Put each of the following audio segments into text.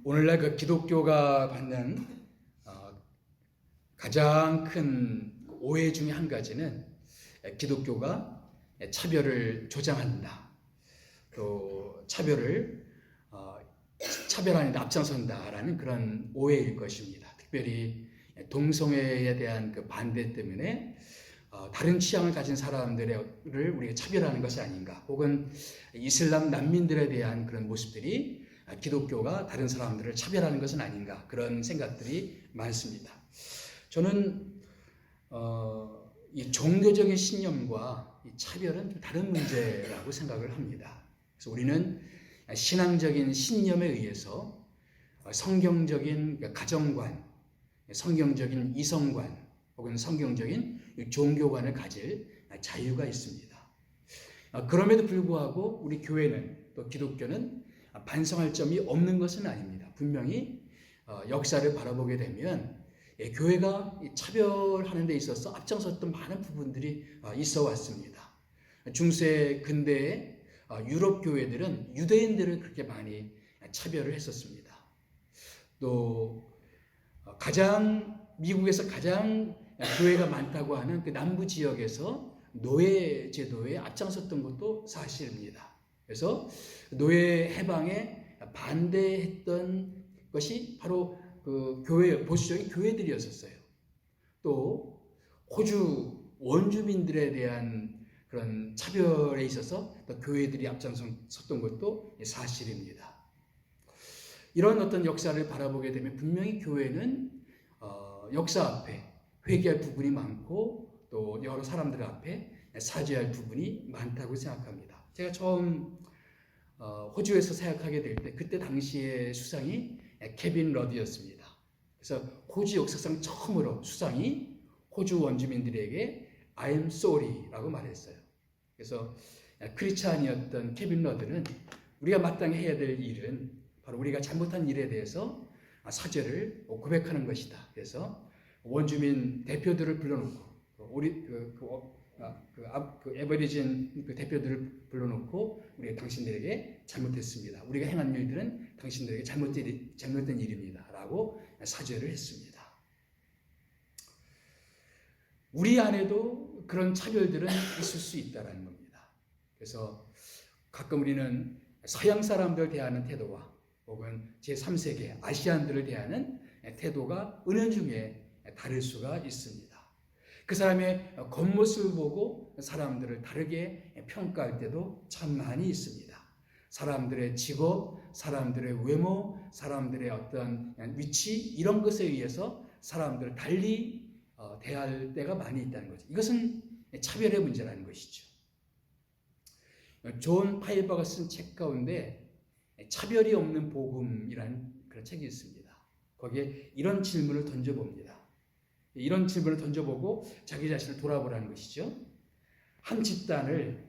오늘날 그 기독교가 받는 가장 큰 오해 중에 한 가지는 기독교가 차별을 조장한다. 또 차별하는 데 앞장선다라는 그런 오해일 것입니다. 특별히 동성애에 대한 그 반대 때문에 다른 취향을 가진 사람들을 우리가 차별하는 것이 아닌가, 혹은 이슬람 난민들에 대한 그런 모습들이 기독교가 다른 사람들을 차별하는 것은 아닌가, 그런 생각들이 많습니다. 저는 이 종교적인 신념과 이 차별은 좀 다른 문제라고 생각을 합니다. 그래서 우리는 신앙적인 신념에 의해서 성경적인 가정관, 성경적인 이성관, 혹은 성경적인 종교관을 가질 자유가 있습니다. 그럼에도 불구하고 우리 교회는, 또 기독교는 반성할 점이 없는 것은 아닙니다. 분명히 역사를 바라보게 되면 교회가 차별하는 데 있어서 앞장섰던 많은 부분들이 있어 왔습니다. 중세 근대의 유럽 교회들은 유대인들을 그렇게 많이 차별을 했었습니다. 또 미국에서 가장 교회가 많다고 하는 그 남부 지역에서 노예 제도에 앞장섰던 것도 사실입니다. 그래서 노예 해방에 반대했던 것이 바로 그 보수적인 교회들이었었어요. 또 호주 원주민들에 대한 그런 차별에 있어서 또 교회들이 앞장섰던 것도 사실입니다. 이런 어떤 역사를 바라보게 되면 분명히 교회는 역사 앞에 회개할 부분이 많고, 또 여러 사람들 앞에 사죄할 부분이 많다고 생각합니다. 제가 처음 호주에서 사역하게 될 때, 그때 당시의 수상이 케빈 러드였습니다. 그래서 호주 역사상 처음으로 수상이 호주 원주민들에게 I'm sorry라고 말했어요. 그래서 크리스찬이었던 케빈 러드는 우리가 마땅히 해야 될 일은 바로 우리가 잘못한 일에 대해서 사죄를 고백하는 것이다. 그래서 원주민 대표들을 불러놓고, 에버리진 대표들을 불러놓고, 우리가 당신들에게 잘못했습니다. 우리가 행한 일들은 당신들에게 잘못된 일입니다. 라고 사죄를 했습니다. 우리 안에도 그런 차별들은 있을 수 있다는 겁니다. 그래서 가끔 우리는 서양 사람들 대하는 태도와 혹은 제3세계 아시안들을 대하는 태도가 은연중에 다를 수가 있습니다. 그 사람의 겉모습을 보고 사람들을 다르게 평가할 때도 참 많이 있습니다. 사람들의 직업, 사람들의 외모, 사람들의 어떤 위치, 이런 것에 의해서 사람들을 달리 대할 때가 많이 있다는 거죠. 이것은 차별의 문제라는 것이죠. 존 파이버가 쓴 책 가운데 차별이 없는 복음이라는 그런 책이 있습니다. 거기에 이런 질문을 던져봅니다. 이런 질문을 던져보고 자기 자신을 돌아보라는 것이죠. 한 집단을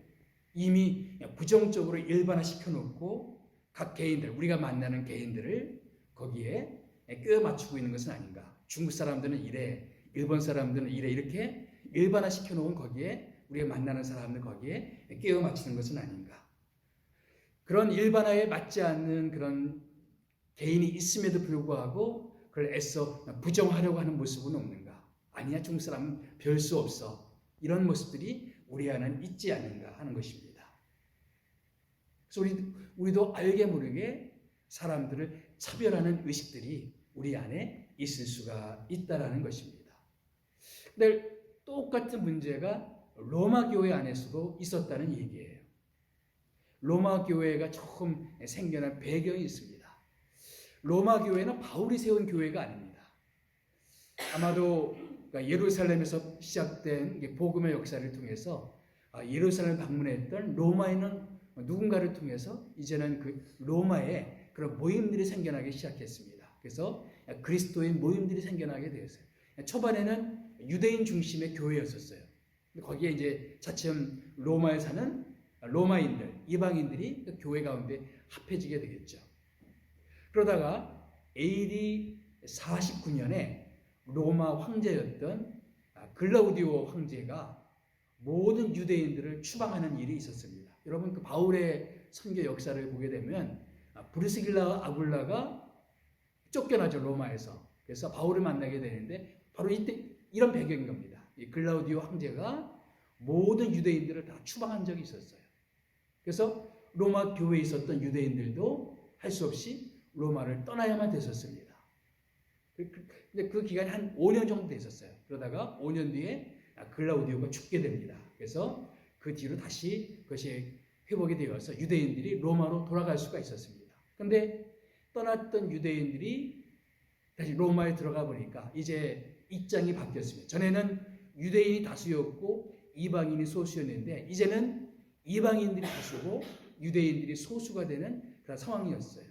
이미 부정적으로 일반화시켜 놓고 각 개인들, 우리가 만나는 개인들을 거기에 껴 맞추고 있는 것은 아닌가. 중국 사람들은 이래, 일본 사람들은 이래, 이렇게 일반화시켜 놓은 거기에 우리가 만나는 사람들 거기에 끼워 맞추는 것은 아닌가. 그런 일반화에 맞지 않는 그런 개인이 있음에도 불구하고 그걸 애써 부정하려고 하는 모습은 없는가. 아니야, 중국 사람은 별 수 없어. 이런 모습들이 우리 안에는 있지 않는가 하는 것입니다. 그래서 우리도 알게 모르게 사람들을 차별하는 의식들이 우리 안에 있을 수가 있다라는 것입니다. 근데 똑같은 문제가 로마 교회 안에서도 있었다는 얘기예요. 로마 교회가 처음 생겨난 배경이 있습니다. 로마 교회는 바울이 세운 교회가 아닙니다. 아마도 예루살렘에서 시작된 복음의 역사를 통해서 예루살렘 방문했던 로마에는 누군가를 통해서 이제는 그 로마에 그런 모임들이 생겨나기 시작했습니다. 그래서 그리스도인 모임들이 생겨나게 되었어요. 초반에는 유대인 중심의 교회였었어요. 거기에 이제 차츰 로마에 사는 로마인들, 이방인들이 그 교회 가운데 합해지게 되겠죠. 그러다가 AD 49년에 로마 황제였던 글라우디오 황제가 모든 유대인들을 추방하는 일이 있었습니다. 여러분, 그 바울의 선교 역사를 보게 되면 브리스길라 아굴라가 쫓겨나죠, 로마에서. 그래서 바울을 만나게 되는데 바로 이때 이런 배경인 겁니다. 이 글라우디오 황제가 모든 유대인들을 다 추방한 적이 있었어요. 그래서 로마 교회에 있었던 유대인들도 할 수 없이 로마를 떠나야만 됐었습니다. 근데 그 기간이 한 5년 정도 됐었어요. 그러다가 5년 뒤에 글라우디오가 죽게 됩니다. 그래서 그 뒤로 다시 그것이 회복이 되어서 유대인들이 로마로 돌아갈 수가 있었습니다. 그런데 떠났던 유대인들이 다시 로마에 들어가 보니까 이제 입장이 바뀌었습니다. 전에는 유대인이 다수였고 이방인이 소수였는데 이제는 이방인들이 다수고 유대인들이 소수가 되는 그런 상황이었어요.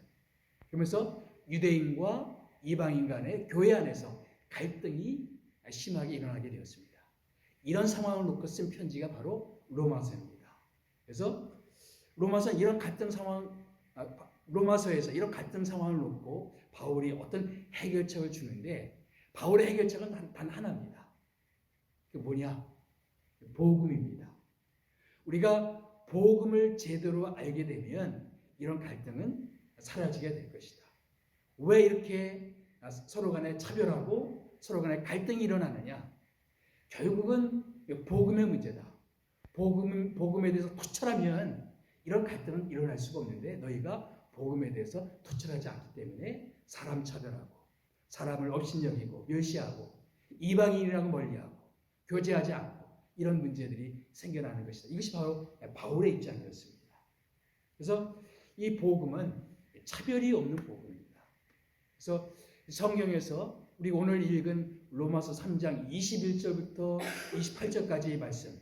그러면서 유대인과 이방인 간의 교회 안에서 갈등이 심하게 일어나게 되었습니다. 이런 상황을 놓고 쓴 편지가 바로 로마서입니다. 그래서 로마서에서 이런 갈등 상황을 놓고 바울이 어떤 해결책을 주는데 바울의 해결책은 단 하나입니다. 그게 뭐냐? 복음입니다. 우리가 복음을 제대로 알게 되면 이런 갈등은 사라지게 될 것이다. 왜 이렇게 서로 간에 차별하고 서로 간에 갈등이 일어나느냐? 결국은 복음의 문제다. 복음에 대해서 투철하면 이런 갈등은 일어날 수가 없는데 너희가 복음에 대해서 투철하지 않기 때문에 사람 차별하고 사람을 업신여기고 멸시하고 이방인이라고 멀리하고 교제하지 않고 이런 문제들이 생겨나는 것이다. 이것이 바로 바울의 입장이었습니다. 그래서 이 복음은 차별이 없는 복음입니다. 그래서 성경에서 우리 오늘 읽은 로마서 3장 21절부터 28절까지의 말씀,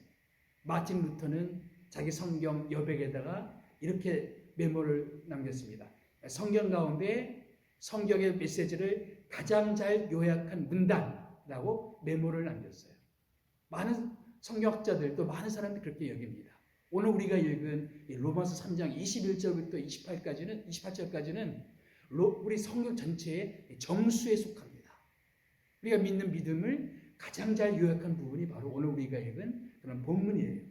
마틴 루터는 자기 성경 여백에다가 이렇게 메모를 남겼습니다. 성경 가운데 성경의 메시지를 가장 잘 요약한 문단이라고 메모를 남겼어요. 많은 성경학자들 또 많은 사람들이 그렇게 여깁니다. 오늘 우리가 읽은 로마서 3장 21절부터 28절까지는 우리 성경 전체의 정수에 속합니다. 우리가 믿는 믿음을 가장 잘 요약한 부분이 바로 오늘 우리가 읽은 그런 본문이에요.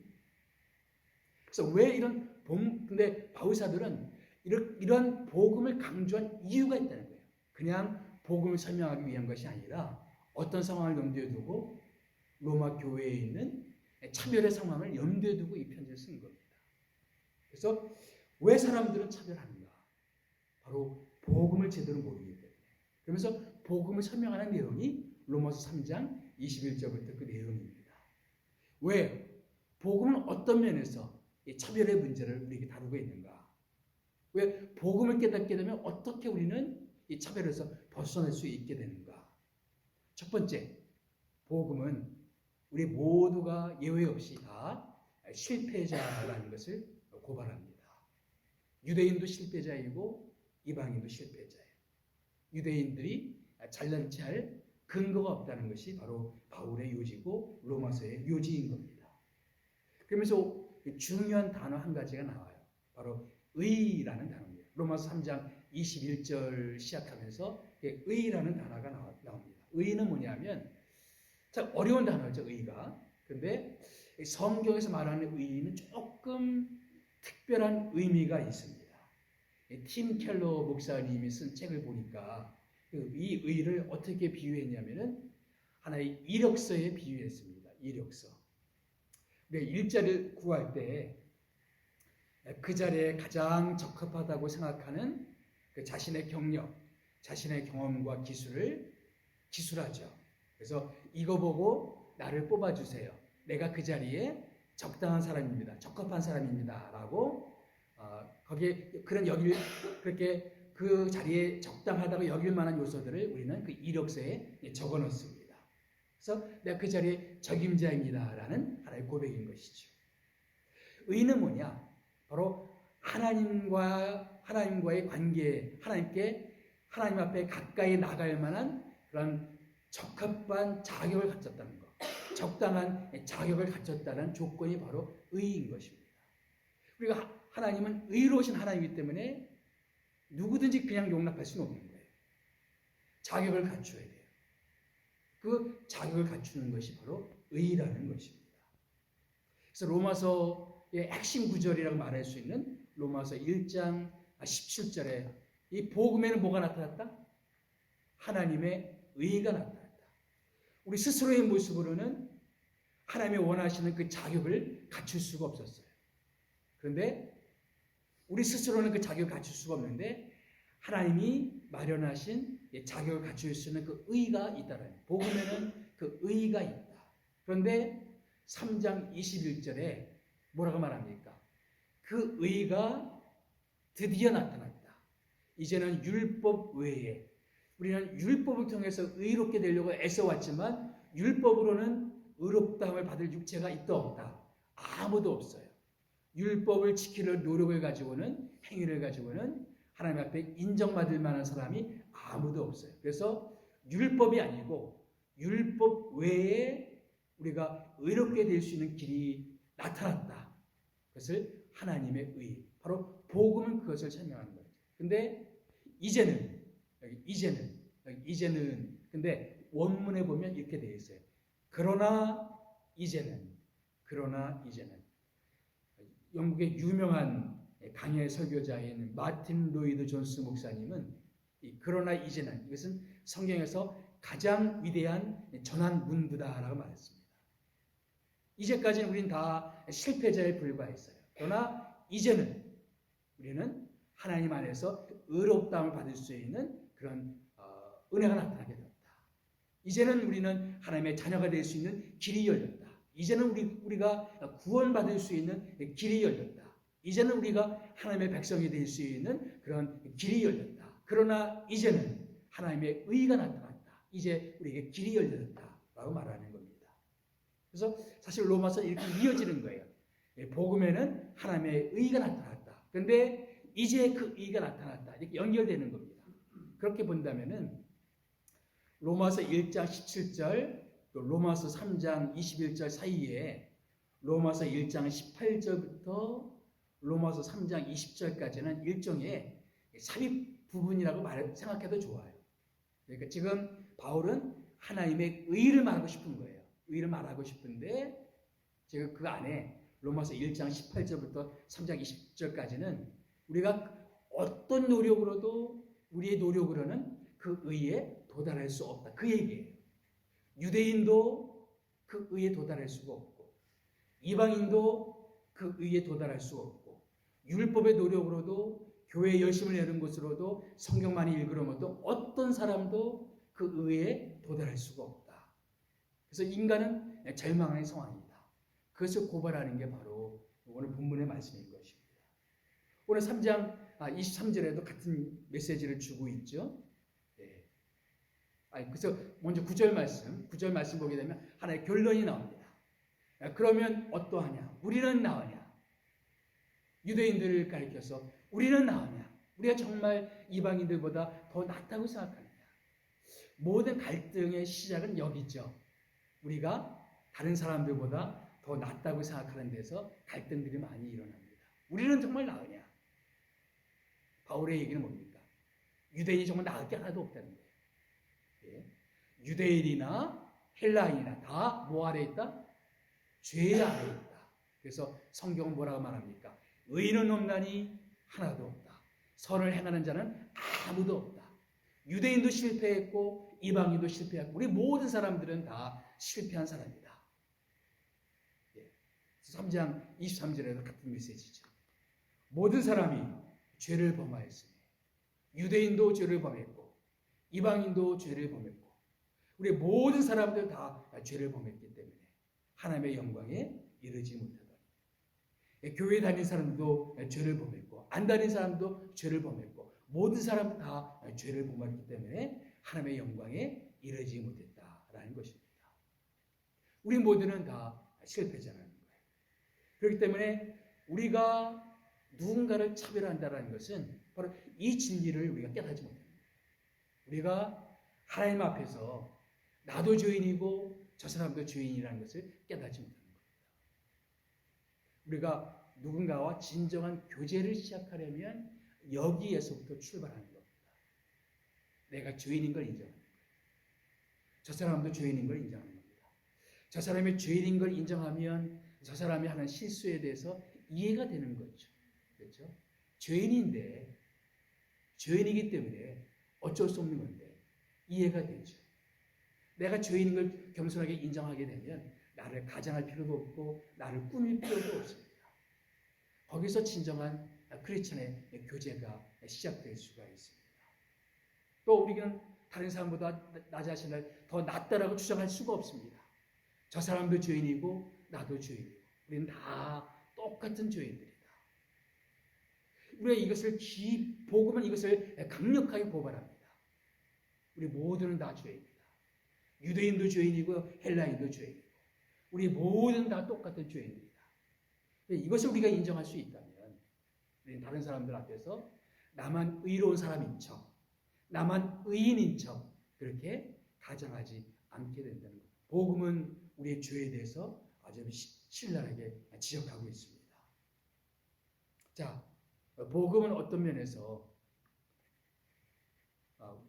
그래서 왜 근데 바울사들은 이런 복음을 강조한 이유가 있다는 거예요. 그냥 복음을 설명하기 위한 것이 아니라 어떤 상황을 염두에 두고 로마 교회에 있는 차별의 상황을 염두에 두고 이 편지를 쓴 겁니다. 그래서 왜 사람들은 차별하는가? 바로 복음을 제대로 모르기 때문에. 그러면서 복음을 설명하는 내용이 로마서 3장 21절부터 그 내용입니다. 왜? 복음은 어떤 면에서 이 차별의 문제를 우리에게 다루고 있는가? 왜 복음을 깨닫게 되면 어떻게 우리는 이 차별에서 벗어날 수 있게 되는가? 첫 번째, 복음은 우리 모두가 예외 없이 다 실패자라는 것을 고발합니다. 유대인도 실패자이고 이방인도 실패자예요. 유대인들이 잘난 체 할 근거가 없다는 것이 바로 바울의 요지고 로마서의 요지인 겁니다. 그러면서 중요한 단어 한 가지가 나와요. 바로 의라는 단어입니다. 로마서 3장 21절 시작하면서 의라는 단어가 나옵니다. 의는 뭐냐면 참 어려운 단어죠, 의가. 근데 성경에서 말하는 의는 조금 특별한 의미가 있습니다. 팀 켈러 목사님이 쓴 책을 보니까 이 의를 어떻게 비유했냐면은 하나의 이력서에 비유했습니다. 이력서. 일자리를 구할 때 그 자리에 가장 적합하다고 생각하는 그 자신의 경력, 자신의 경험과 기술하죠. 그래서 이거 보고 나를 뽑아주세요. 내가 그 자리에 적당한 사람입니다. 적합한 사람입니다. 라고 거기에 그렇게 그 자리에 적당하다고 여길 만한 요소들을 우리는 그 이력서에 적어 놓습니다. 그래서 내가 그 자리에 적임자입니다. 라는 하나의 고백인 것이죠. 의는 뭐냐? 바로 하나님과의 관계, 하나님 앞에 가까이 나갈 만한 그런 적합한 자격을 갖췄다는 것. 적당한 자격을 갖췄다는 조건이 바로 의인 것입니다. 우리가 하나님은 의로우신 하나님이기 때문에 누구든지 그냥 용납할 수는 없는 거예요. 자격을 갖춰야 돼요. 그 자격을 갖추는 것이 바로 의라는 것입니다. 그래서 로마서의 핵심 구절이라고 말할 수 있는 로마서 1장 17절에 이 복음에는 뭐가 나타났다? 하나님의 의가 나타났다. 우리 스스로의 모습으로는 하나님이 원하시는 그 자격을 갖출 수가 없었어요. 그런데 우리 스스로는 그 자격을 갖출 수가 없는데 하나님이 마련하신 자격을 갖출 수 있는 그 의가 있다는, 복음에는 그 의가 있다. 그런데 3장 21절에 뭐라고 말합니까? 그 의가 드디어 나타났다. 이제는 율법 외에, 우리는 율법을 통해서 의롭게 되려고 애써왔지만 율법으로는 의롭다함을 받을 육체가 있다 없다? 아무도 없어요. 율법을 지키는 노력을 가지고는, 행위를 가지고는 하나님 앞에 인정받을 만한 사람이 아무도 없어요. 그래서 율법이 아니고 율법 외에 우리가 의롭게 될 수 있는 길이 나타났다. 그것을 하나님의 의, 바로 복음은 그것을 설명하는 거죠. 근데 이제는, 근데 원문에 보면 이렇게 되어 있어요. 그러나 이제는. 영국의 유명한 강해 설교자인 마틴 로이드 존스 목사님은 그러나 이제는, 이것은 성경에서 가장 위대한 전환 문구다라고 말했습니다. 이제까지는 우리는 다 실패자에 불과했어요. 그러나 이제는 우리는 하나님 안에서 의롭다함을 받을 수 있는 그런 은혜가 나타나게 되었다. 이제는 우리는 하나님의 자녀가 될 수 있는 길이 열렸다. 이제는 우리가 구원받을 수 있는 길이 열렸다. 이제는 우리가 하나님의 백성이 될 수 있는 그런 길이 열렸다. 그러나 이제는 하나님의 의가 나타났다. 이제 우리에게 길이 열렸다라고 말하는 겁니다. 그래서 사실 로마서 이렇게 이어지는 거예요. 복음에는 하나님의 의가 나타났다. 그런데 이제 그 의가 나타났다. 이렇게 연결되는 겁니다. 그렇게 본다면은 로마서 1장 17절, 또 로마서 3장 21절 사이에 로마서 1장 18절부터 로마서 3장 20절까지는 일종의 삽입 부분이라고 생각해도 좋아요. 그러니까 지금 바울은 하나님의 의를 말하고 싶은 거예요. 의를 말하고 싶은데 지금 그 안에 로마서 1장 18절부터 3장 20절까지는 우리가 어떤 노력으로도, 우리의 노력으로는 그 의에 도달할 수 없다. 그 얘기예요. 유대인도 그 의에 도달할 수가 없고, 이방인도 그 의에 도달할 수가 없고, 율법의 노력으로도, 교회 열심을 내는 것으로도, 성경 많이 읽으려면도 어떤 사람도 그 의에 도달할 수가 없다. 그래서 인간은 절망의 상황이다. 그것을 고발하는 게 바로 오늘 본문의 말씀인 것입니다. 오늘 3장 23절에도 같은 메시지를 주고 있죠. 네. 그래서 먼저 9절 말씀 보게 되면 하나의 결론이 나옵니다. 그러면 어떠하냐? 우리는 나으냐? 유대인들을 가리켜서 우리는 나으냐? 우리가 정말 이방인들보다 더 낫다고 생각하느냐? 모든 갈등의 시작은 여기죠. 우리가 다른 사람들보다 더 낫다고 생각하는 데서 갈등들이 많이 일어납니다. 우리는 정말 나으냐? 바울의 얘기는 뭡니까? 유대인이 정말 나을 게 하나도 없다는 거예요. 예? 유대인이나 헬라인이나 다 뭐 아래 있다? 죄 아래 있다. 그래서 성경은 뭐라고 말합니까? 의인은 없나니 하나도 없다. 선을 행하는 자는 아무도 없다. 유대인도 실패했고 이방인도 실패했고 우리 모든 사람들은 다 실패한 사람이다. 예. 3장 23절에도 같은 메시지죠. 모든 사람이 죄를 범하였으니 유대인도 죄를 범했고 이방인도 죄를 범했고 우리 모든 사람들 다 죄를 범했기 때문에 하나님의 영광에 이르지 못하더니 교회 다니는 사람도 죄를 범했고 안 다니는 사람도 죄를 범했고 모든 사람 다 죄를 범했기 때문에 하나님의 영광에 이르지 못했다라는 것입니다. 우리 모두는 다 실패자라는 거예요. 그렇기 때문에 우리가 누군가를 차별한다는 것은 바로 이 진리를 우리가 깨닫지 못합니다. 우리가 하나님 앞에서 나도 죄인이고 저 사람도 죄인이라는 것을 깨닫지 못하는 겁니다. 우리가 누군가와 진정한 교제를 시작하려면 여기에서부터 출발하는 겁니다. 내가 죄인인 걸 인정하는 거예요. 저 사람도 죄인인 걸 인정하는 겁니다. 저 사람이 죄인인 걸 인정하면 저 사람이 하는 실수에 대해서 이해가 되는 거죠. 그렇죠? 죄인인데 죄인이기 때문에 어쩔 수 없는 건데 이해가 되죠. 내가 죄인인 걸 겸손하게 인정하게 되면 나를 가장할 필요도 없고 나를 꾸밀 필요도 없습니다. 거기서 진정한 크리스천의 교제가 시작될 수가 있습니다. 또 우리는 다른 사람보다 나 자신을 더 낫다라고 주장할 수가 없습니다. 저 사람도 죄인이고 나도 죄인이고 우리는 다 똑같은 죄인들이다. 우리가 이것을 복음은 이것을 강력하게 고발합니다. 우리 모두는 다 죄인이다. 유대인도 죄인이고 헬라인도 죄인이고 우리 모두는 다 똑같은 죄인들이다. 이것을 우리가 인정할 수 있다면 우리는 다른 사람들 앞에서 나만 의로운 사람인 척, 나만 의인인 척 그렇게 가장하지 않게 된다는 것. 복음은 우리의 죄에 대해서 아주 신랄하게 지적하고 있습니다. 자, 복음은 어떤 면에서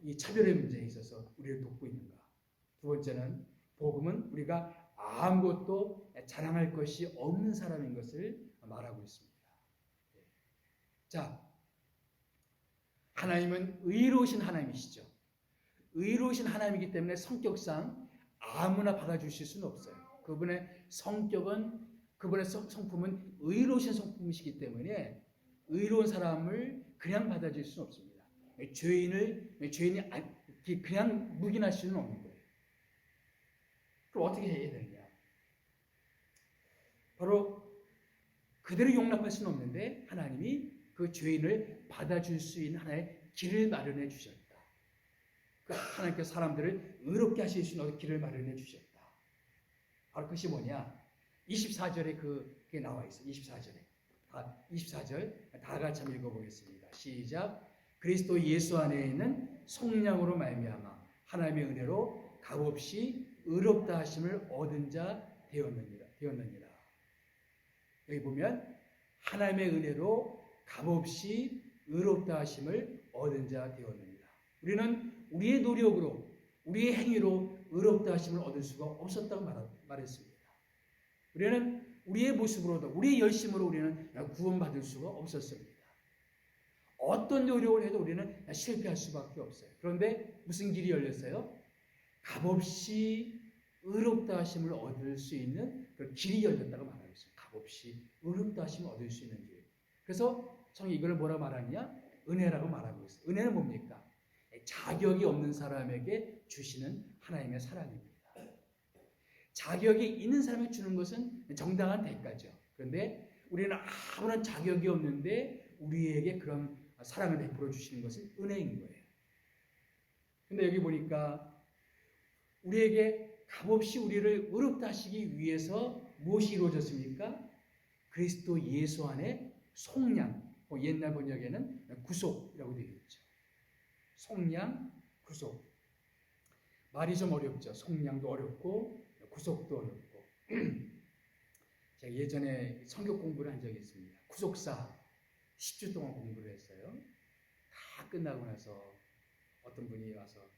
이 차별의 문제에 있어서 우리를 돕고 있는가? 두 번째는 복음은 우리가 아무것도 자랑할 것이 없는 사람인 것을 말하고 있습니다. 자, 하나님은 의로우신 하나님이시죠. 의로우신 하나님이기 때문에 성격상 아무나 받아주실 수는 없어요. 그분의 성격은, 그분의 성품은 의로우신 성품이시기 때문에 의로운 사람을 그냥 받아줄 수는 없습니다. 죄인이 그냥 묵인할 수는 없는 거예요. 그럼 어떻게 해야 되느냐? 바로 그대로 용납할 수는 없는데 하나님이 그 죄인을 받아줄 수 있는 하나의 길을 마련해 주셨다. 그 하나님께서 사람들을 의롭게 하실 수 있는 길을 마련해 주셨다. 바로 그것이 뭐냐? 24절에 그게 나와 있어요. 24절 다 같이 한번 읽어보겠습니다. 시작. 그리스도 예수 안에 있는 속량으로 말미암아 하나님의 은혜로 값없이 의롭다 하심을 얻은 자 되었느니라. 여기 보면 하나님의 은혜로 값없이 의롭다 하심을 얻은 자 되었느니라. 우리는 우리의 노력으로 우리의 행위로 의롭다 하심을 얻을 수가 없었다고 말했습니다. 우리는 우리의 모습으로도 우리의 열심으로 우리는 구원받을 수가 없었습니다. 어떤 노력을 해도 우리는 실패할 수밖에 없어요. 그런데 무슨 길이 열렸어요? 값없이 의롭다 하심을 얻을 수 있는 그 길이 열렸다고 말하고 있어요. 값없이 의롭다 하심을 얻을 수 있는 길. 그래서 성이 이걸 뭐라고 말하느냐? 은혜라고 말하고 있어요. 은혜는 뭡니까? 자격이 없는 사람에게 주시는 하나님의 사랑입니다. 자격이 있는 사람에게 주는 것은 정당한 대가죠. 그런데 우리는 아무런 자격이 없는데 우리에게 그런 사랑을 베풀어 주시는 것은 은혜인 거예요. 근데 여기 보니까 우리에게 값없이 우리를 의롭다 하시기 위해서 무엇이 이루어졌습니까? 그리스도 예수 안에 속량, 옛날 번역에는 구속이라고 되어 있죠. 속량, 구속. 말이 좀 어렵죠. 속량도 어렵고 구속도 어렵고. 제가 예전에 성경 공부를 한 적이 있습니다. 구속사 10주 동안 공부를 했어요. 다 끝나고 나서 어떤 분이 와서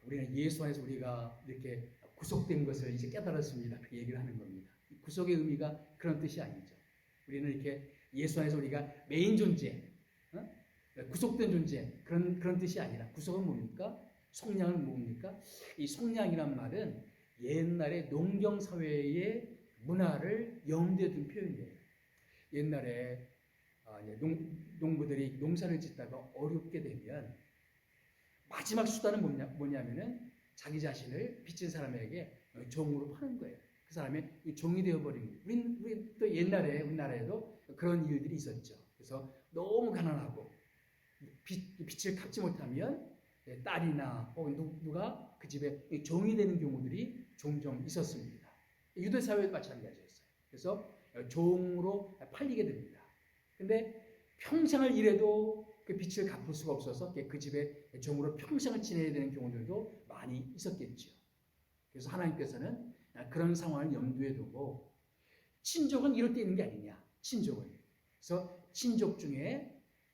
우리는 예수 안에서 우리가 이렇게 구속된 것을 이제 깨달았습니다. 그 얘기를 하는 겁니다. 구속의 의미가 그런 뜻이 아니죠. 우리는 이렇게 예수 안에서 우리가 메인 존재, 구속된 존재 그런 뜻이 아니라 구속은 뭡니까? 속량은 뭡니까? 이 속량이란 말은 옛날에 농경 사회의 문화를 염두에 둔 표현이에요. 옛날에 농부들이 농사를 짓다가 어렵게 되면 마지막 수단은 뭐냐면은 자기 자신을 빚진 사람에게 종으로 파는 거예요. 그 사람이 종이 되어버린 거예요. 우리 또 옛날에 우리나라에도 그런 일들이 있었죠. 그래서 너무 가난하고 빚을 갚지 못하면 딸이나 혹은 누가 그 집에 종이 되는 경우들이 종종 있었습니다. 유대 사회도 마찬가지였어요. 그래서 종으로 팔리게 됩니다. 근데 평생을 일해도 그 빚을 갚을 수가 없어서 그 집에 종으로 평생을 지내야 되는 경우들도 많이 있었겠죠. 그래서 하나님께서는 그런 상황을 염두에 두고 친족은 이럴 때 있는 게 아니냐. 친족은. 그래서 친족 중에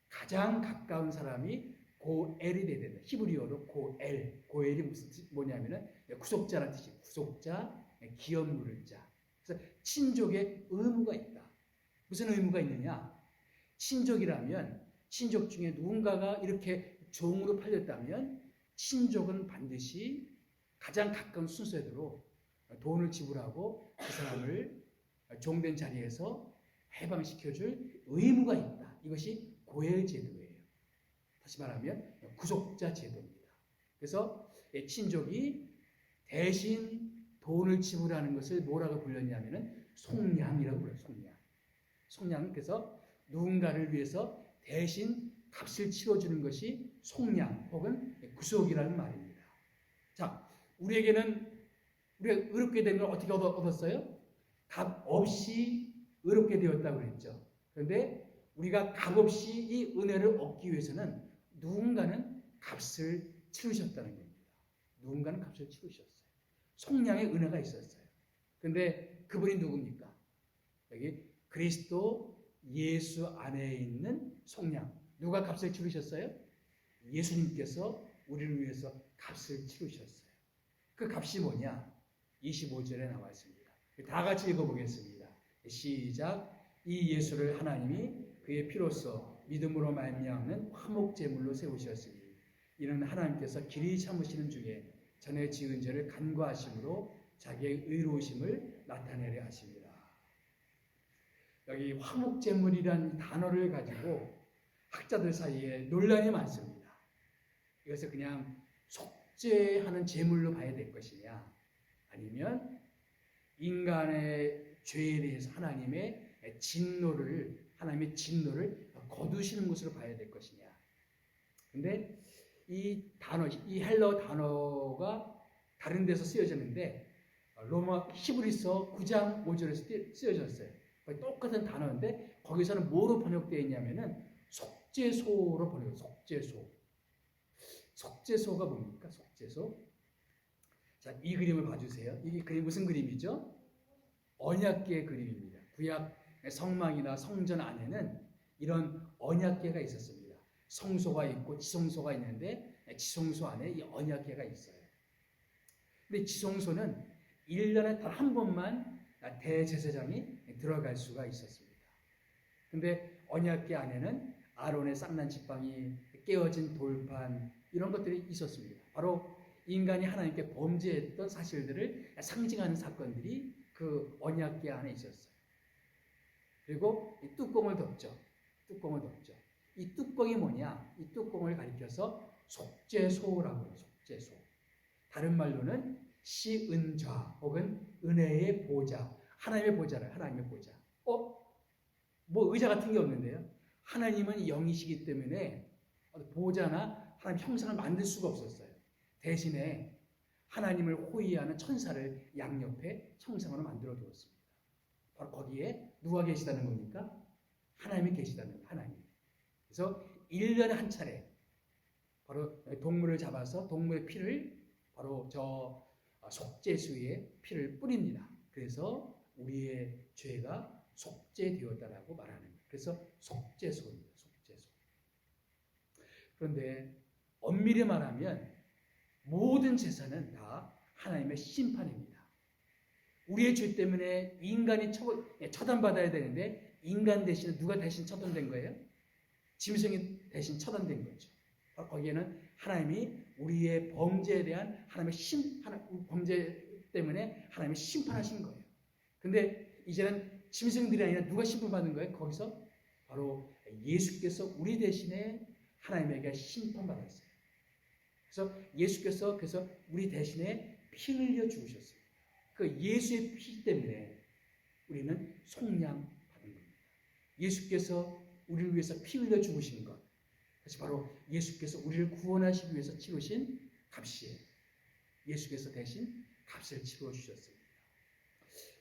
가장 가까운 사람이 고엘이 돼야 된다. 히브리어로 고엘. 고엘이 뭐냐면은 구속자라는 뜻이에요. 구속자, 기업 물을 자. 그래서 친족의 의무가 있다. 무슨 의무가 있느냐? 친족이라면 친족 중에 누군가가 이렇게 종으로 팔렸다면 친족은 반드시 가장 가까운 순서대로 돈을 지불하고 그 사람을 종된 자리에서 해방시켜줄 의무가 있다. 이것이 고엘 제도예요. 다시 말하면 구속자 제도입니다. 그래서 친족이 대신 돈을 지불하는 것을 뭐라고 불렸냐면은 속량이라고 불러요. 속량. 속량은 그래서 누군가를 위해서 대신 값을 치러주는 것이 속량 혹은 구속이라는 말입니다. 자, 우리에게는 우리가 의롭게 된 걸 어떻게 얻었어요? 값 없이 의롭게 되었다고 그랬죠. 그런데 우리가 값 없이 이 은혜를 얻기 위해서는 누군가는 값을 치르셨다는 겁니다. 누군가는 값을 치르셨어요. 속량의 은혜가 있었어요. 그런데 그분이 누굽니까? 여기 그리스도 예수 안에 있는 속량. 누가 값을 치르셨어요? 예수님께서 우리를 위해서 값을 치르셨어요. 그 값이 뭐냐? 25절에 나와 있습니다. 다 같이 읽어보겠습니다. 시작. 이 예수를 하나님이 그의 피로써 믿음으로 말미암는 화목제물로 세우셨으니 이는 하나님께서 길이 참으시는 중에 전에 지은 죄를 간과하심으로 자기의 의로우심을 나타내려 하십니다. 여기 화목제물이라는 단어를 가지고 학자들 사이에 논란이 많습니다. 이것을 그냥 속죄하는 제물로 봐야 될 것이냐, 아니면 인간의 죄에 대해서 하나님의 진노를 거두시는 것으로 봐야 될 것이냐. 근데 이 단어, 이 헬러 단어가 다른 데서 쓰여졌는데 로마 히브리서 9장 5절에서 쓰여졌어요. 똑같은 단어인데 거기서는 뭐로 번역되어 있냐면은 속죄소로 번역해요. 속죄소. 속죄소가 뭡니까? 속죄소. 자, 이 그림을 봐주세요. 이 그림 무슨 그림이죠? 언약궤 그림입니다. 구약 성막이나 성전 안에는 이런 언약궤가 있었습니다. 성소가 있고 지성소가 있는데 지성소 안에 이 언약궤가 있어요. 근데 지성소는 1년에 단 한 번만 대제사장이 들어갈 수가 있었습니다. 근데 언약궤 안에는 아론의 쌍난 지팡이, 깨어진 돌판 이런 것들이 있었습니다. 바로 인간이 하나님께 범죄했던 사실들을 상징하는 사건들이 그 언약궤 안에 있었어요. 그리고 이 뚜껑을 덮죠. 이 뚜껑이 뭐냐? 이 뚜껑을 가리켜서 속죄소라고 해요. 속죄소. 다른 말로는 시은좌 혹은 은혜의 보좌. 하나님의 보좌를 하나님의 보좌. 뭐 의자 같은 게 없는데요. 하나님은 영이시기 때문에 보좌나 하나님 형상을 만들 수가 없었어요. 대신에 하나님을 호위하는 천사를 양옆에 형상으로 만들어 두었습니다. 바로 거기에 누가 계시다는 겁니까? 하나님이 계시다는 거예요. 하나님. 그래서 1년에 한 차례 바로 동물을 잡아서 동물의 피를 바로 저 속죄수에 피를 뿌립니다. 그래서 우리의 죄가 속죄되었다라고 말하는 거예요. 그래서 속죄소입니다. 속죄소. 그런데 엄밀히 말하면 모든 제사는 다 하나님의 심판입니다. 우리의 죄 때문에 인간이 처단받아야 되는데 인간 대신에 누가 대신 처단된 거예요? 짐승이 대신 처단된 거죠. 거기에는 하나님이 우리의 범죄에 대한 범죄 때문에 하나님이 심판하신 거예요. 근데 이제는 짐승들이 아니라 누가 심판받는 거예요? 거기서 바로 예수께서 우리 대신에 하나님에게 심판받았어요. 그래서 예수께서 우리 대신에 피 흘려 죽으셨어요. 그 예수의 피 때문에 우리는 속량받은 겁니다. 예수께서 우리를 위해서 피 흘려 죽으신 것, 그것이 바로 예수께서 우리를 구원하시기 위해서 치르신 값이에요. 예수께서 대신 값을 치러 주셨습니다.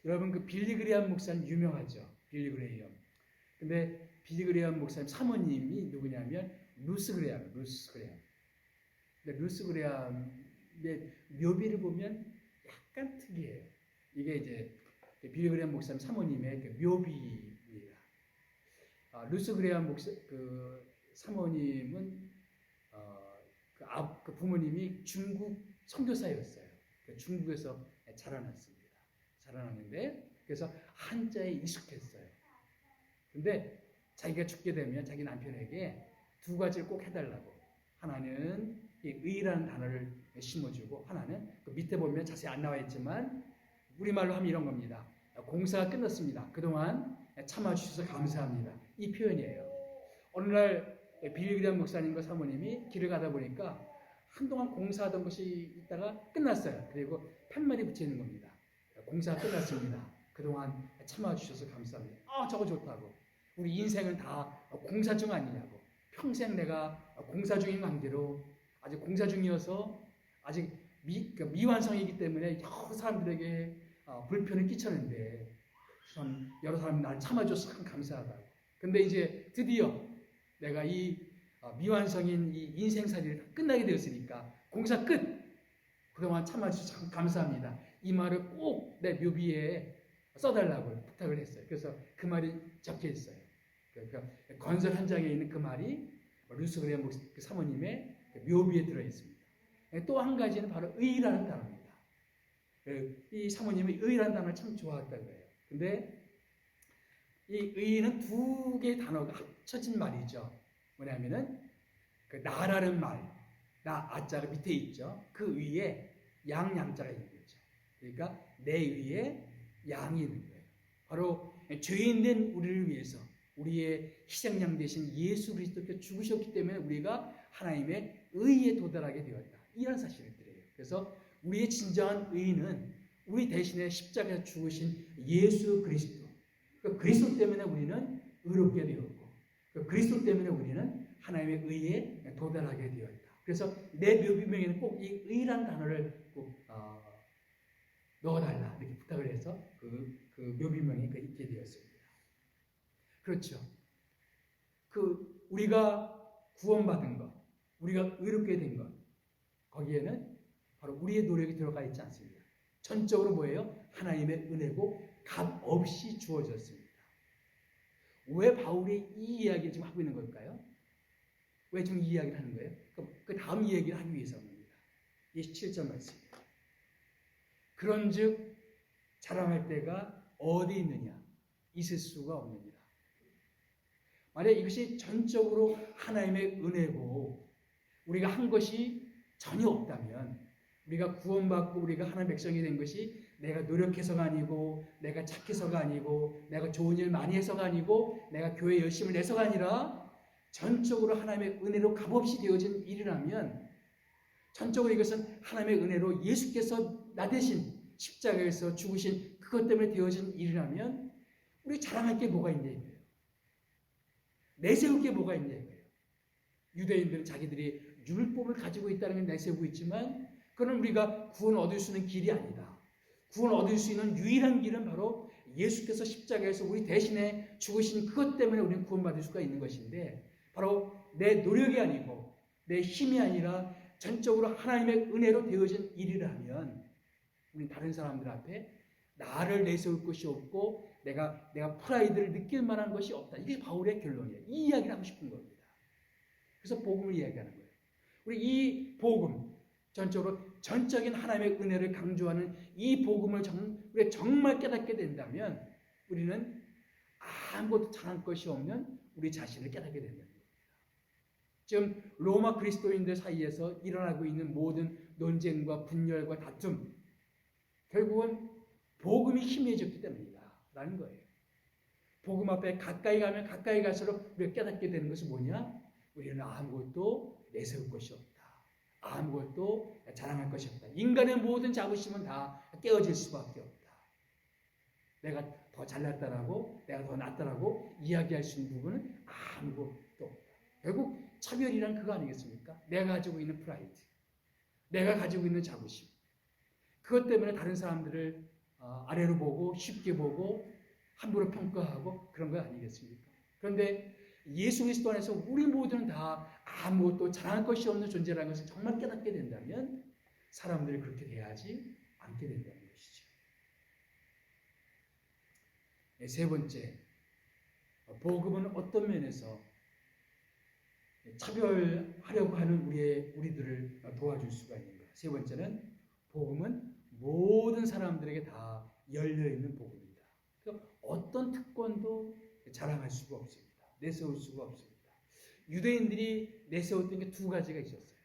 여러분 그 빌리 그레이엄 목사님 유명하죠. 빌리 그레이엄. 근데 빌리 그레이엄 목사님 사모님이 누구냐면 루스 그레이엄. 근데 루스 그레이엄의 묘비를 보면 약간 특이해요. 이게 이제 빌리 그레이엄 목사님 사모님의 그 묘비입니다. 루스 그레이엄 목사 그 사모님은 그 부모님이 중국 선교사였어요. 중국에서 자라났는데 그래서 한자에 익숙했어요. 근데 자기가 죽게 되면 자기 남편에게 두 가지를 꼭 해달라고. 하나는 이 의라는 단어를 심어주고, 하나는 그 밑에 보면 자세히 안 나와 있지만 우리말로 하면 이런 겁니다. 공사가 끝났습니다. 그동안 참아주셔서 감사합니다. 이 표현이에요. 어느 날 빌리그리암 목사님과 사모님이 길을 가다 보니까 한동안 공사하던 것이 있다가 끝났어요. 그리고 팻말이 붙여 있는 겁니다. 공사가 끝났습니다. 그동안 참아주셔서 감사합니다. 저거 좋다고. 우리 인생은 다 공사 중 아니냐고. 평생 내가 공사 중인 관계로 아직 공사 중이어서 아직 미완성이기 때문에 여러 사람들에게 불편을 끼쳤는데 참 여러 사람이 나를 참아줘서 참 감사하다고. 근데 이제 드디어 내가 이 미완성인 이 인생살이를 끝나게 되었으니까 공사 끝! 그동안 참아주셔서 참 감사합니다. 이 말을 꼭 내 묘비에 써달라고 부탁을 했어요. 그래서 그 말이 적혀 있어요. 그러니까 건설 현장에 있는 그 말이 루스 그레이엄 그 사모님의 묘비에 들어 있습니다. 또 한 가지는 바로 의라는 단어입니다. 이 사모님이 의라는 단어를 참 좋아했다고 해요. 근데 이 의는 두 개의 단어가 합쳐진 말이죠. 뭐냐면은 그 나라는 말, 나 아자가 밑에 있죠. 그 위에 양자가 있는 거죠. 그러니까 내 위에 양이 있는 거예요. 바로 죄인된 우리를 위해서 우리의 희생양 되신 예수 그리스도께서 죽으셨기 때문에 우리가 하나님의 의에 도달하게 되었다. 이런 사실을 드려요. 그래서 우리의 진정한 의는 우리 대신에 십자가에 죽으신 예수 그리스도. 그러니까 그리스도 때문에 우리는 의롭게 되었고, 그러니까 그리스도 때문에 우리는 하나님의 의에 도달하게 되었다. 그래서 내 묘비명에는 꼭 이 의란 단어를 꼭 넣어달라 이렇게 부탁을 해서 그 묘비명이 있게 되었습니다. 그렇죠. 우리가 구원받은 것, 우리가 의롭게 된 것, 거기에는 바로 우리의 노력이 들어가 있지 않습니다. 전적으로 뭐예요? 하나님의 은혜고 값 없이 주어졌습니다. 왜 바울이 이 이야기를 지금 하고 있는 걸까요? 왜 지금 이 이야기를 하는 거예요? 그 다음 이야기를 하기 위해서입니다. 27절 말씀입니다. 그런즉 자랑할 때가 어디 있느냐? 있을 수가 없느니라. 만약 이것이 전적으로 하나님의 은혜고 우리가 한 것이 전혀 없다면, 우리가 구원받고 우리가 하나님의 백성이 된 것이 내가 노력해서가 아니고 내가 착해서가 아니고 내가 좋은 일 많이 해서가 아니고 내가 교회 열심을 내서가 아니라 전적으로 하나님의 은혜로 값없이 되어진 일이라면, 전적으로 이것은 하나님의 은혜로 예수께서 나 대신 십자가에서 죽으신 그것 때문에 되어진 일이라면 우리 자랑할 게 뭐가 있냐 이거예요. 내세울 게 뭐가 있냐 이거예요. 유대인들은 자기들이 율법을 가지고 있다는 걸 내세우고 있지만 그건 우리가 구원 얻을 수 있는 길이 아니다. 구원 얻을 수 있는 유일한 길은 바로 예수께서 십자가에서 우리 대신에 죽으신 그것 때문에 우리는 구원받을 수가 있는 것인데, 바로 내 노력이 아니고 내 힘이 아니라 전적으로 하나님의 은혜로 되어진 일이라면 우리는 다른 사람들 앞에 나를 내세울 것이 없고 내가 프라이드를 느낄 만한 것이 없다. 이게 바울의 결론이에요. 이 이야기를 하고 싶은 겁니다. 그래서 복음을 이야기하는 거예요. 우리 이 복음, 전적인 하나님의 은혜를 강조하는 이 복음을 우리가 정말 깨닫게 된다면 우리는 아무것도 잘할 것이 없는 우리 자신을 깨닫게 된다는 겁니다. 지금 로마 그리스도인들 사이에서 일어나고 있는 모든 논쟁과 분열과 다툼, 결국은 복음이 희미해졌기 때문이다 라는 거예요. 복음 앞에 가까이 가면 가까이 갈수록 우리가 깨닫게 되는 것이 뭐냐? 우리는 아무것도 내세울 것이 없다. 아무것도 자랑할 것이 없다. 인간의 모든 자부심은 다 깨어질 수밖에 없다. 내가 더 잘났다라고, 내가 더 낫다라고 이야기할 수 있는 부분은 아무것도 없다. 결국 차별이란 그거 아니겠습니까? 내가 가지고 있는 프라이드, 내가 가지고 있는 자부심, 그것 때문에 다른 사람들을 아래로 보고 쉽게 보고 함부로 평가하고 그런 거 아니겠습니까? 그런데 예수 그리스도 안에서 우리 모두는 다 아무것도 자랑할 것이 없는 존재라는 것을 정말 깨닫게 된다면 사람들이 그렇게 대하지 않게 된다는 것이죠. 세 번째, 복음은 어떤 면에서 차별하려고 하는 우리들을 도와줄 수가 있는가? 세 번째는 복음은 모든 사람들에게 다 열려있는 복음입니다. 그러니까 어떤 특권도 자랑할 수가 없습니다. 내세울 수가 없습니다. 유대인들이 내세웠던 게 두 가지가 있었어요.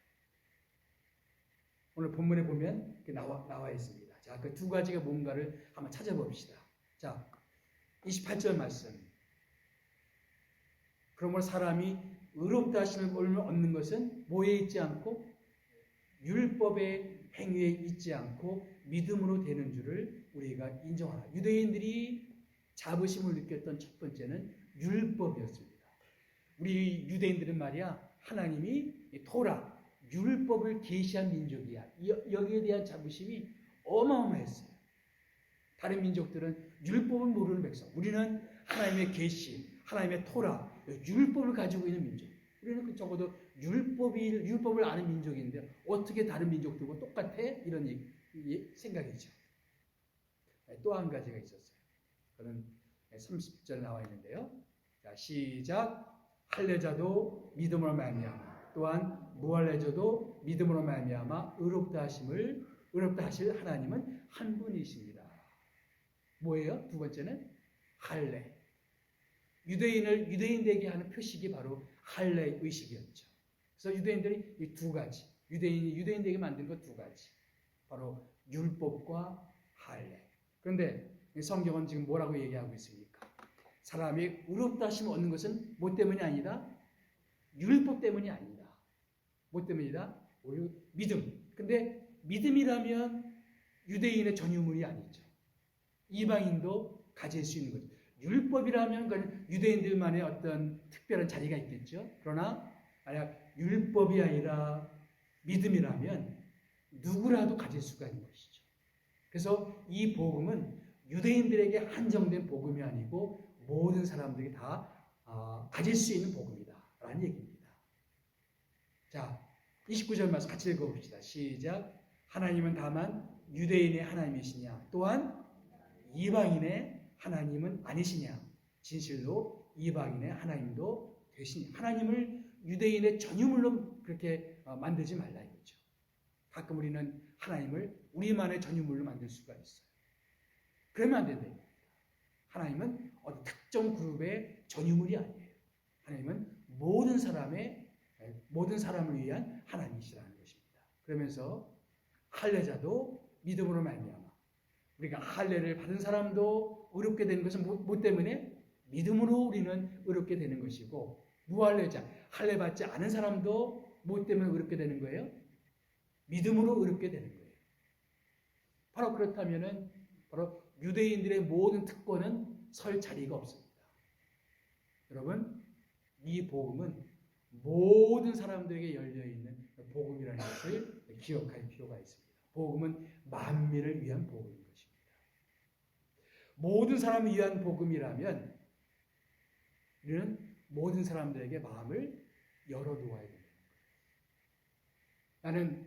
오늘 본문에 보면 나와 있습니다. 자, 그 두 가지가 뭔가를 한번 찾아봅시다. 자, 28절 말씀. 그러므로 사람이 의롭다 하심을 얻는 것은 뭐에 있지 않고 율법의 행위에 있지 않고 믿음으로 되는 줄을 우리가 인정하라. 유대인들이 자부심을 느꼈던 첫 번째는 율법이었습니다. 우리 유대인들은 말이야, 하나님이 토라, 율법을 계시한 민족이야. 여기에 대한 자부심이 어마어마했어요. 다른 민족들은 율법을 모르는 백성. 우리는 하나님의 계시, 하나님의 토라, 율법을 가지고 있는 민족. 우리는 적어도 율법을 아는 민족인데 어떻게 다른 민족들과 똑같아? 이런 생각이죠. 또 한 가지가 있었어요. 그는 30절 나와 있는데요. 자, 시작. 할례자도 믿음으로 말미암아 또한 무할례자도 믿음으로 말미암아 의롭다 하실 하나님은 한 분이십니다. 뭐예요? 두 번째는 할례. 유대인 되게 하는 표식이 바로 할례 의식이었죠. 그래서 유대인들이 이 두 가지, 유대인 되게 만든 것 두 가지, 바로 율법과 할례. 그런데 성경은 지금 뭐라고 얘기하고 있습니까? 사람이 의롭다 하심을 얻는 것은 뭐 때문이 아니다? 율법 때문이 아니다. 뭐 때문이다? 오히려 믿음. 근데 믿음이라면 유대인의 전유물이 아니죠. 이방인도 가질 수 있는 거죠. 율법이라면 그건 유대인들만의 어떤 특별한 자리가 있겠죠. 그러나 만약 율법이 아니라 믿음이라면 누구라도 가질 수가 있는 것이죠. 그래서 이 복음은 유대인들에게 한정된 복음이 아니고 모든 사람들이 다 가질 수 있는 복음이다라는 얘기입니다. 자, 29절 말씀 같이 읽어봅시다. 시작. 하나님은 다만 유대인의 하나님이시냐 또한 이방인의 하나님은 아니시냐 진실로 이방인의 하나님도 되시니 하나님을 유대인의 전유물로 그렇게 만들지 말라 이거죠. 가끔 우리는 하나님을 우리만의 전유물로 만들 수가 있어요. 그러면 안 된다. 하나님은 어떤 특정 그룹의 전유물이 아니에요. 하나님은 모든 사람을 위한 하나님이시라는 것입니다. 그러면서 할례자도 믿음으로 말미암아 우리가 할례를 받은 사람도 의롭게 되는 것은 뭐 때문에? 믿음으로 우리는 의롭게 되는 것이고 무할례자, 할례 받지 않은 사람도 뭐 때문에 의롭게 되는 거예요? 믿음으로 의롭게 되는 거예요. 바로 그렇다면은 바로 유대인들의 모든 특권은 설 자리가 없습니다. 여러분, 이 복음은 모든 사람들에게 열려있는 복음이라는 것을 기억할 필요가 있습니다. 복음은 만민을 위한 복음인 것입니다. 모든 사람을 위한 복음이라면 우리는 모든 사람들에게 마음을 열어두어야 됩니다. 나는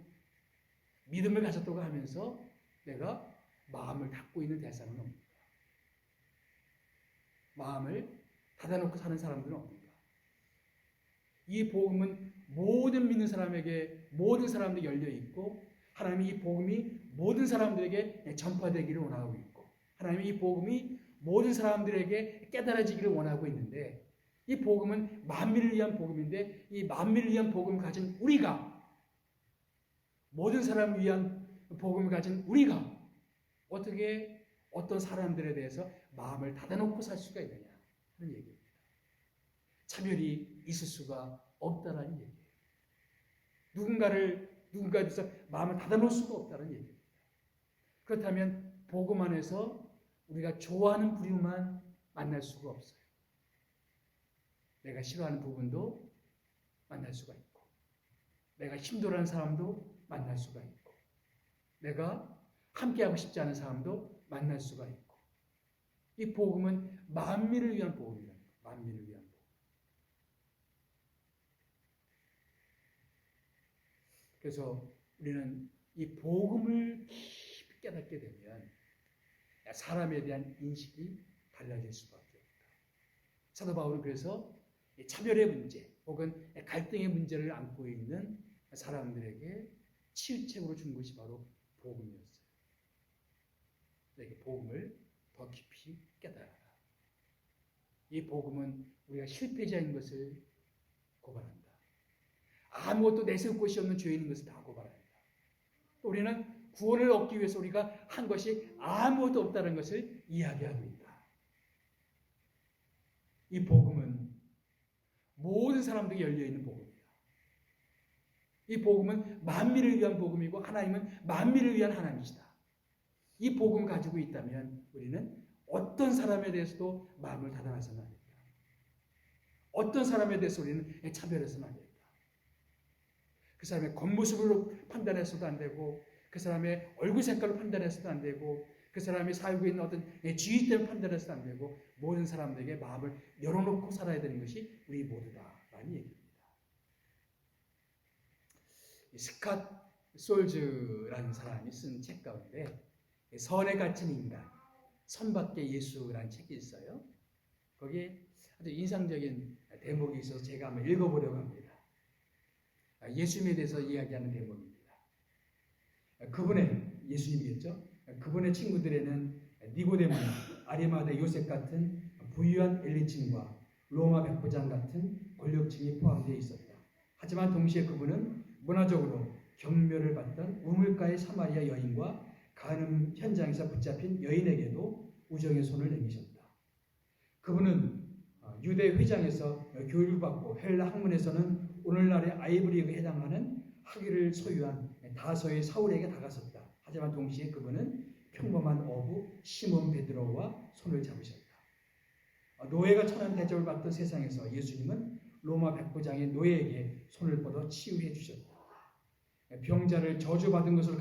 믿음을 가졌다고 하면서 내가 마음을 닫고 있는 대상은 없는가? 마음을 닫아놓고 사는 사람들은 없는가? 이 복음은 모든 믿는 사람에게 모든 사람들이 열려 있고 하나님이 이 복음이 모든 사람들에게 전파되기를 원하고 있고 하나님이 이 복음이 모든 사람들에게 깨달아지기를 원하고 있는데 이 복음은 만민을 위한 복음인데 이 만민을 위한 복음을 가진 우리가 모든 사람을 위한 복음을 가진 우리가 어떻게 어떤 사람들에 대해서 마음을 닫아놓고 살 수가 있느냐 하는 얘기입니다. 차별이 있을 수가 없다라는 얘기예요. 누군가에 대해서 마음을 닫아놓을 수가 없다는 얘기입니다. 그렇다면 복음 안에서 우리가 좋아하는 부류만 만날 수가 없어요. 내가 싫어하는 부분도 만날 수가 있고 내가 힘들어하는 사람도 만날 수가 있고 내가 함께하고 싶지 않은 사람도 만날 수가 있고 이 복음은 만민을 위한 복음이라는 거예요. 만민을 위한 복음. 그래서 우리는 이 복음을 깊이 깨닫게 되면 사람에 대한 인식이 달라질 수밖에 없다. 사도 바울은 그래서 차별의 문제 혹은 갈등의 문제를 안고 있는 사람들에게 치유책으로 준 것이 바로 복음이었어요. 내게 복음을 더 깊이 깨달아라. 이 복음은 우리가 실패자인 것을 고발한다. 아무것도 내세울 곳이 없는 죄인인 것을 다 고발한다. 또 우리는 구원을 얻기 위해서 우리가 한 것이 아무것도 없다는 것을 이야기하고 있다. 이 복음은 모든 사람들에게 열려있는 복음이다. 이 복음은 만민을 위한 복음이고 하나님은 만민을 위한 하나님이시다. 이 복음 가지고 있다면 우리는 어떤 사람에 대해서도 마음을 닫아놔서는 안 된다. 어떤 사람에 대해서 우리는 차별해서는 안 된다. 그 사람의 겉모습으로 판단해서도 안 되고 그 사람의 얼굴 색깔로 판단해서도 안 되고 그 사람이 살고 있는 어떤 지위 때문에 판단해서도 안 되고 모든 사람들에게 마음을 열어놓고 살아야 되는 것이 우리 모두다라는 얘기입니다. 스캇 솔즈라는 사람이 쓴 책 가운데 선에 갇힌 인간, 선밖의 예수라는 책이 있어요. 거기에 아주 인상적인 대목이 있어서 제가 한번 읽어보려고 합니다. 예수님에 대해서 이야기하는 대목입니다. 그분의, 예수님이겠죠? 그분의 친구들에는 니고데모나 아리마다 요셉 같은 부유한 엘리층과 로마 백부장 같은 권력층이 포함되어 있었다. 하지만 동시에 그분은 문화적으로 경멸을 받던 우물가의 사마리아 여인과 간음 현장에서 붙잡힌 여인에게도 우정의 손을 내미셨다. 그분은 유대 회장에서 교육을 받고 헬라 학문에서는 오늘날의 아이브리에 해당하는 학위를 소유한 다소의 사울에게 다가섰다. 하지만 동시에 그분은 평범한 어부 시몬 베드로와 손을 잡으셨다. 노예가 천한 대접을 받던 세상에서 예수님은 로마 백부장의 노예에게 손을 뻗어 치유해 주셨다. 병자를 저주받은 것을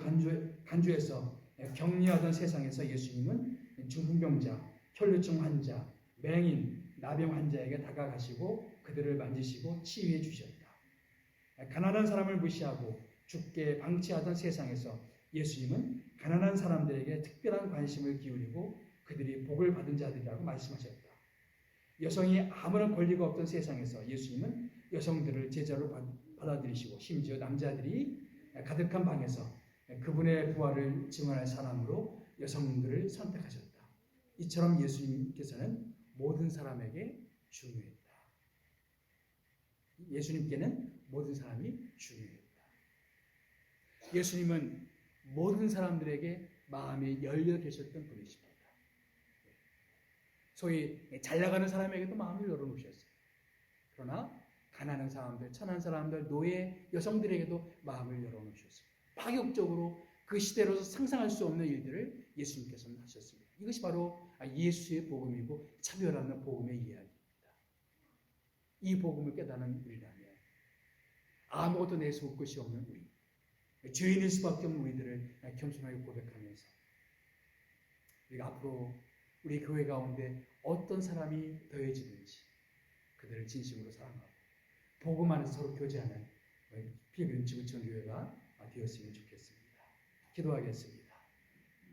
간주해서 격리하던 세상에서 예수님은 중풍병자, 혈류증 환자, 맹인, 나병 환자에게 다가가시고 그들을 만지시고 치유해 주셨다. 가난한 사람을 무시하고 죽게 방치하던 세상에서 예수님은 가난한 사람들에게 특별한 관심을 기울이고 그들이 복을 받은 자들이라고 말씀하셨다. 여성이 아무런 권리가 없던 세상에서 예수님은 여성들을 제자로 받아들이시고 심지어 남자들이 가득한 방에서 그분의 부활을 증언할 사람으로 여성들을 선택하셨다. 이처럼 예수님께서는 모든 사람에게 중요했다. 예수님께는 모든 사람이 중요했다. 예수님은 모든 사람들에게 마음이 열려 계셨던 분이십니다. 소위 잘 나가는 사람에게도 마음을 열어놓으셨어요. 그러나 가난한 사람들, 천한 사람들, 노예, 여성들에게도 마음을 열어놓으셨습니다. 파격적으로 그 시대로서 상상할 수 없는 일들을 예수님께서는 하셨습니다. 이것이 바로 예수의 복음이고 차별하는 복음의 이야기입니다. 이 복음을 깨닫는 우리라면 아무것도 내세울 것이 없는 우리, 죄인일 수밖에 없는 우리들을 겸손하게 고백하면서 우리가 앞으로 우리 교회 가운데 어떤 사람이 더해지든지 그들을 진심으로 사랑하고 복음 안에서 서로 교제하는 필리핀 지구촌 교회가 되었으면 좋겠습니다. 기도하겠습니다.